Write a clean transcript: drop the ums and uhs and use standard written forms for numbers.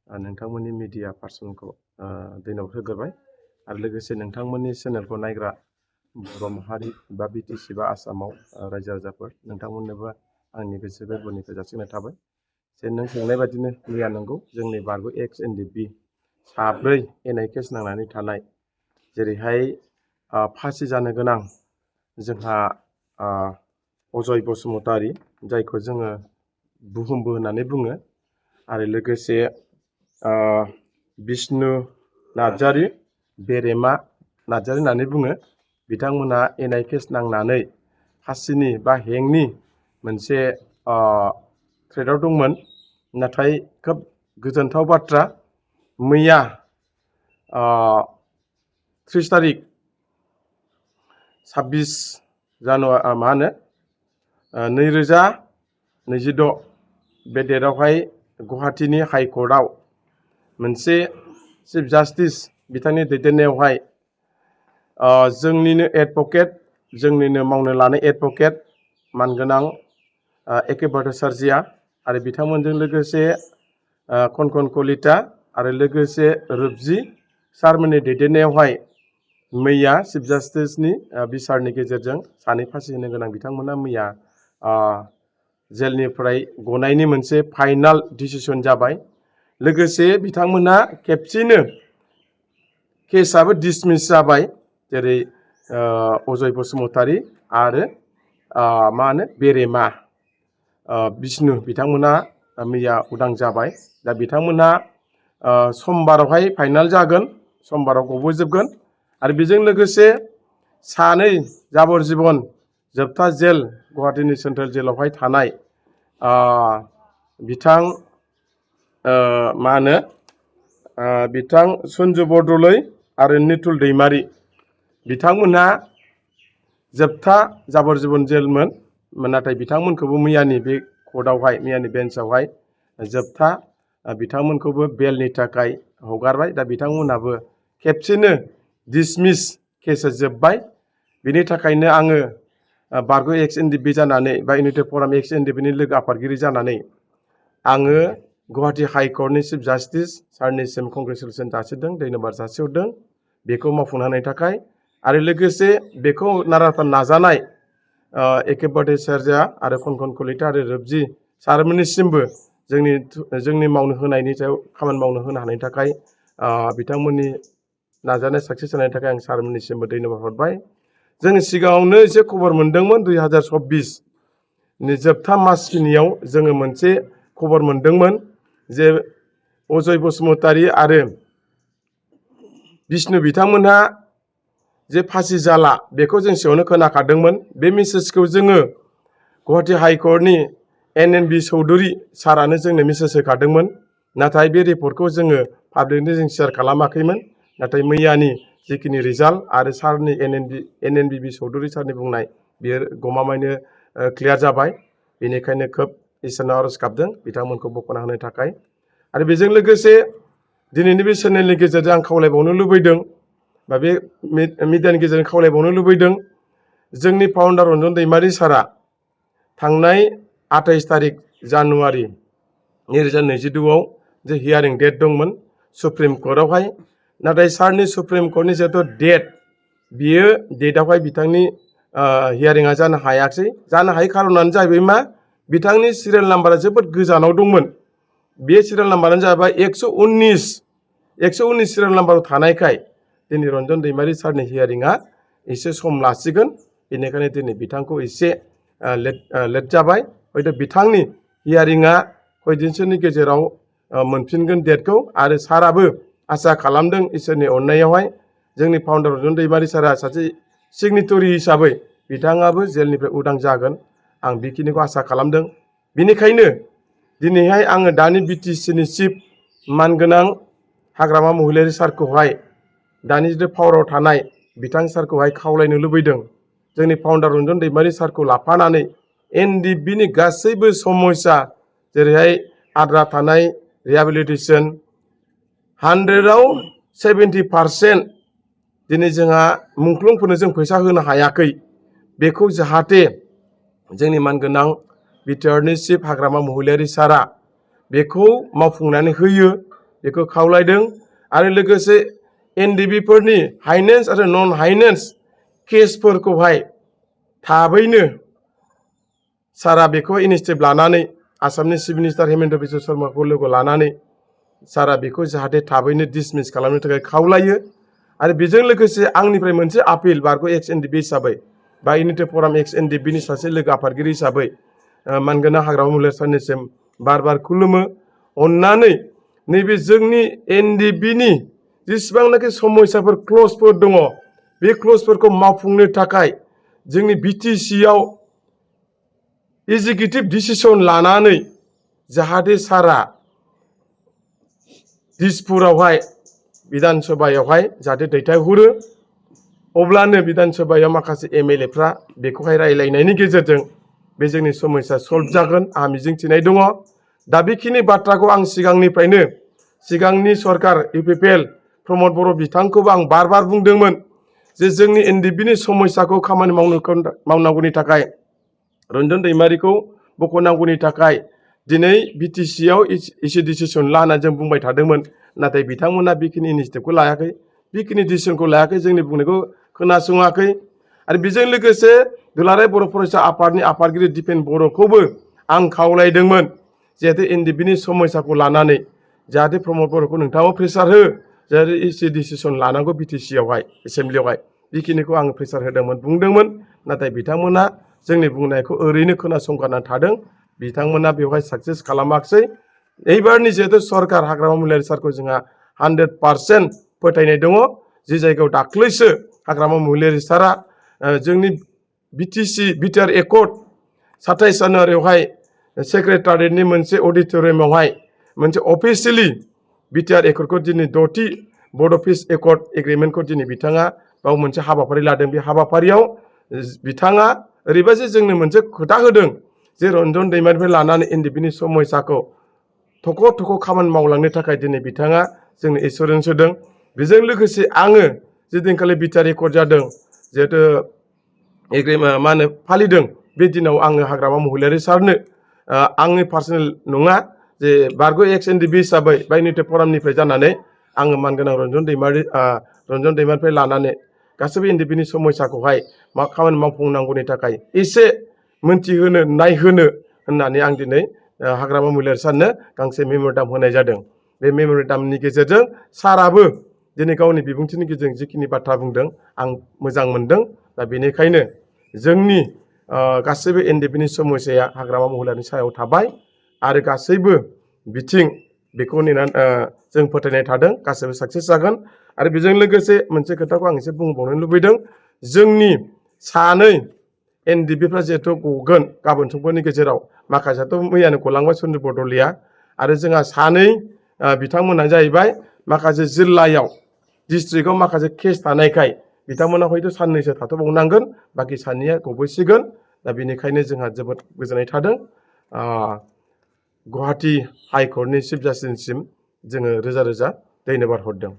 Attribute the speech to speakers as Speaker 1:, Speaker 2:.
Speaker 1: नोंथांमोननि मिडिया पार्सनखौ धन्यबाद होग्रोबाय आरो लोगोसे नोंथांमोननि चेनेलखौ नायग्रा बर' माहारि बा बिटिसि बा आसामाव रायजो राजाफोर नोंथांमोननोबो आंनि गोसो गोरबोनिफ्राय जासिनाय थाबाय जे नों सोंनाय बादिनो मैया नंगौ जोंनि बारग' एक्स एनडिपि 3 एनआइ केस नांनानै थानाय जेरैहाय फासि जानो गोनां जोंहा अजय बसुमतारी जायखौ जोङो बुहुमबो होननानै बुङो आरो लोगोसे बिष्णु नार्जारी बेरेमा नार्जारी होननानै बुङो बिथांमोना एनआइ केस नांनानै फासिनि बा हेंनि मोनसे थ्रेटआव दंमोन नाथाय खोब गोजोनथाव बाथ्रा मैया 30 तारिख 26 जानुवारि 2026 बे डेटआवहाय गुवाहाटीनि हाइकर्टआव मोनसे चिफ जास्टिस बिथांनि दैदेननायावहाय जोंनिनो एडभकेट जोंनिनो मावनो लानाय एडभकेट मानगोनां एके भट्टाचार्यआ आरो बिथांमोनजों लोगोसे कनकन कलिता आरो लोगोसे रुपजी सारमोननि दैदेननायावहाय मैया चिफ जास्टिसनि बिसारनि गेजेरजों सानै फासि होनो गोनां बिथांमोना मैया जेलनिफ्राय गनायनि मोनसे फाइनाल डिसिसन जाबाय लोगोसे बिथांमोना खेबसेनो केसआबो डिसमिस जाबाय जेरै अजय बसुमतारी आरो बेरेमा बिष्णु बिथांमोना मैया उदां जाबाय दा बिथांमोना समबारावहाय फाइनाल जागोन समबाराव गबोजोबगोन आरो बेजों लोगोसे सानै जाबर जीबन जोबथा जेल गुवाहाटीनि सेन्ट्रेल जेलावहाय थानाय बिथां बिथां सन्जु बरदलै आरो निथुल दैमारी बिथांमोनहा जोबथा जाबर जीबन जेलमोन नाथाय बिथांमोनखौबो मैयानि बे कर्टआवहाय मैयानि बेन्चआवहाय जोबथा बिथांमोनखौबो बेलनि थाखाय हगारबाय दा बिथांमोनहाबो खेबसेनो डिसमिस केसा जोब्बाय बिनि थाखायनो आङो बारग' एक्स एनडिपि जानानै बा इउनाइटेड फराम एक्स एनडिपिनि लोगो आफादगिरि जानानै आङो गुवाहाटी हाइकर्टनि चिफ जास्टिस सारनिसिम कंग्रेचुलेसन जासिदों धन्यबाद जासिहरदों बेखौ मावफुंनो हानायनि थाखाय आरो लोगोसे बेखौ नाराथार नाजानाय एके भट्टाचार्य आरो कनकन कलिता आरो रुपजी सारमोननिसिमबो जोंनि मावनो होनायनि सायाव खामानि मावनो होनो हानायनि थाखाय बिथांमोननि नाजानाय साक्सेस जानायनि थाखाय आं सारमोननिसिमबो धन्यबाद हरबाय जों सिगाङावनो एसे खबर मोनदोंमोन 2026 नि जोबथा मासखिनियाव जोङो मोनसे खबर मोनदोंमोन जे अजय बसुमतारी आरो बिष्णु बिथांमोनहा जे फासि जाला बेखौ जों सिगाङावनो खोनाखादोंमोन बे मेसेजखौ जोङो गुवाहाटी हाइकर्टनि NNB चौधुरी सारानो जोंनो मेसेज होखादोंमोन नाथाय बे रिपर्टखौ जोङो पाब्लिकनो जों शेयार खालामाखैमोन नाथाय मैयानि जिखिनि रिजाल्ट आरो सारनि NNB चौधुरी सारनि बुंनाय बियो गमामायैनो क्लियार जाबाय बेनिखायनो खोब इसोरनाव आरज गाबदों बिथांमोनखौ बख'ना होनो थाखाय आरो बेजों लोगोसे दिनैनि बे चेनेलनि गेजेरजों आं खावलायबावनो लुबैदों बा बे मिडियानि गेजेरजों खावलायबावनो लुबैदों जोंनि फाउन्डार रन्जन दैमारी सारा थांनाय 28 तारिख जानुवारि 2022 जे हियारिं डेट दंमोन सुप्रिम कर्टआवहाय नाथाय सारनि सुप्रिम कर्टनि जिहेतु डेट बियो डेटआवहाय बिथांनि हियारिंआ जानो हायाखै जानो हायै खारनानो जाहैबाय मा बिथांनि सिरियेल नाम्बारा जोबोद गोजानाव दंमोन बे सिरियेल नाम्बारानो जाबाय 119 सिरियेल नाम्बाराव थानायखाय दिनै रन्जन दैमारी सारनि हियारिंआ एसे सम लासिगोन बेनिखायनो दिनै बिथांखौ एसे लेट जाबाय हयथ' बिथांनि हियारिंआ कयदिनसोनि गेजेराव मोनफिनगोन डेटखौ आरो साराबो आसा खालामदों इसोरनि अननायावहाय जोंनि फाउन्डार रन्जन दैमारी सारा सासे सिगनेटरि हिसाबै बिथाङाबो जेलनिफ्राय उदां जागोन आं बेखिनिखौ आसा खालामदों बेनिखायनो दिनैहाय आङो दानि बिटिसिनि चिफ मानगोनां हाग्रामा महिलारी सारखौहाय दानि जिथु पावाराव थानाय बिथां सारखौहाय खावलायनो लुबैदों जोंनि फाउन्डार रन्जन दैमारी सारखौ लाफानानै NDPनि गासैबो समस्या जेरैहाय आद्रा थानाय रिहेबिलिटेसन 100आव 70% दिनै जोंहा मुंख्लंफोरनो जों फैसा होनो हायाखै बेखौ जाहाथे जोंनि मानगोनां बिटिआरनि चिफ हाग्रामा महिलारी सारा बेखौ मावफुंनानै होयो बेखौ खावलायदों आरो लोगोसे एनडिबिफोरनि हाइनेन्स आरो नन हाइनेन्स केसफोरखौहाय थाबैनो सारा बेखौ इनिशिएटिभ लानानै आसामनि चिफ मिनिस्टार हेमन्त बिश्व शर्माखौ लोगो लानानै सारा बेखौ जाहाथे थाबैनो डिसमिस खालामनो थाखाय खावलायो आरो बेजों लोगोसे आंनिफ्राय मोनसे आपिल बारग' एक्स एनडिबि हिसाबै बा इउनिटि फराम एक्स एनडिबिनि सासे लोगो आफादगिरि हिसाबै मानगोनां हाग्रामा महिलारि सारनिसिम बार बार खुलुमो अन्नानै नैबे जोंनि एनडिबिनि जेसेबांनाखि समस्याफोर क्लजफोर दङ बे क्लजफोरखौ मावफुंनो थाखाय जोंनि बिटिसिआव एजिकिउटिभ डिसिसन लानानै जाहाथे सारा दिसपुरावहाय बिधान सभायावहाय जाहाथे दैथायहरो अब्लानो बिधान सभायाव माखासे एमएलएफ्रा बेखौहाय रायलायनायनि गेजेरजों बे जोंनि समस्या सल्भ जागोन आंहा मिजिंथिनाय दङ दा बेखिनि बाथ्राखौ आं सिगांनिफ्रायनो सिगांनि सरकार इउपिपिएल प्रमद बर' बिथांखौबो आं बार बार बुंदोंमोन जे जोंनि एनडिबिनि समस्याखौ खामानि मावनांगौनि थाखाय रन्जन दैमारिखौ बख'नांगौनि थाखाय दिनै बिटिसिआव इसे डिसिसन ला होनना जों बुंबाय थादोंमोन नाथाय बिथांमोना बेखिनि इनिशिएटिभखौ लायाखै बेखिनि डिसिसनखौ लायाखै जोंनि बुंनायखौ खोनासङाखै आरो बेजों लोगोसे दुलाराय बर' फरायसा आफादनि आफादगिरि दिपेन बर'खौबो आं खावलायदोंमोन जिहेतु एनडिबिनि समस्याखौ लानानै जाहाथे प्रमद बर'खौ नोंथाङाबो प्रेसार हो जाहाथे इसे डिसिसन लानांगौ बिटिसिआवहाय एसेम्ब्लियावहाय बेखिनिखौ आं प्रेसार होदोंमोन बुंदोंमोन नाथाय बिथांमोना जोंनि बुंनायखौ ओरैनो खोनासंगारनानै थादों बिथांमोना बेवहाय साक्सेस खालामाखिसै এইবাरनि जिहेतु सरकार हाग्रामा महिलारि सारखौ जोंहा 100% फोथायनाय दङ जे जायगायाव दाख्लैसो हाग्रामा महिलारि सारा जोंनि बिटिआर एकर्ड 27 जानुवारियावहाय सेक्रेटारियेटनि मोनसे अडिटरियामावहाय मोनसे अफिसियेलि बिटिआर एकर्डखौ दिनै 6थि बर्ड अफ पिस एकर्ड एग्रिमेन्टखौ दिनै बिथाङा बाव मोनसे हाबाफारि लादों बे हाबाफारियाव बिथाङा ओरैबायदि जोंनो मोनसे खोथा होदों जे रन्जन दैमारिनिफ्राय लानानै एनडिबिनि समस्याखौ थख' थख' खामानि मावलांनो थाखाय दिनै बिथाङा जोंनो एसुरेन्स होदों बेजों लोगोसे आङो जेदिनखालि बिटिआर एकर्ड जादों जिहेतु फालिदों बे दिनाव आङो हाग्रामा महिलारि सारनो आंनि पार्सनेल नङा जे बारग' एक्स एनडिबि हिसाबै बा इउनिटि फरामनिफ्राय जानानै आङो मानगोनां रन्जन दैमारिनिफ्राय लानानै गासैबो एनडिबिनि समस्याखौहाय मा खामानि मावफुंनांगौनि थाखाय एसे मोनथिहोनो नायहोनो होननानै आं दिनै हाग्रामा महिलारि सारनो गांसे मेम'रेन्डाम होनाय जादों बे मेम'रेन्डामनि गेजेरजों साराबो दिनै गावनि बिबुंथिनि गेजेरजों जिखिनि बाथ्रा बुंदों आं मोजां मोनदों दा बेनिखायनो जोंनि गासैबो एनडिबिनि समस्याया हाग्रामा महिलारिनि सायाव थाबाय आरो गासैबो बिथिं बेखौ नेनानै जों फोथायनाय थादों गासैबो साक्सेस जागोन आरो बेजों लोगोसे मोनसे खोथाखौ आं एसे बुंबावनो लुबैदों जोंनि सानै एनडिबिफ्रा जिहेतु गगोन गाबोन समफोरनि गेजेराव माखासेयाथ' मैयानो गलांबाय सन्जु बरद'लैया आरो जोंहा सानै बिथांमोना जाहैबाय माखासे जिल्लायाव डिस्ट्रिक्टआव माखासे केस थानायखाय बिथांमोना हयथ' साननैसो थाथ'बावनांगोन बाखि सानैया गबोसिगोन दा बेनिखायनो जोंहा जोबोद गोजोननाय थादों गुवाहाटी हाइकर्टनि चिफ जास्टिससिम जोङो रोजा रोजा धन्यबाद हरदों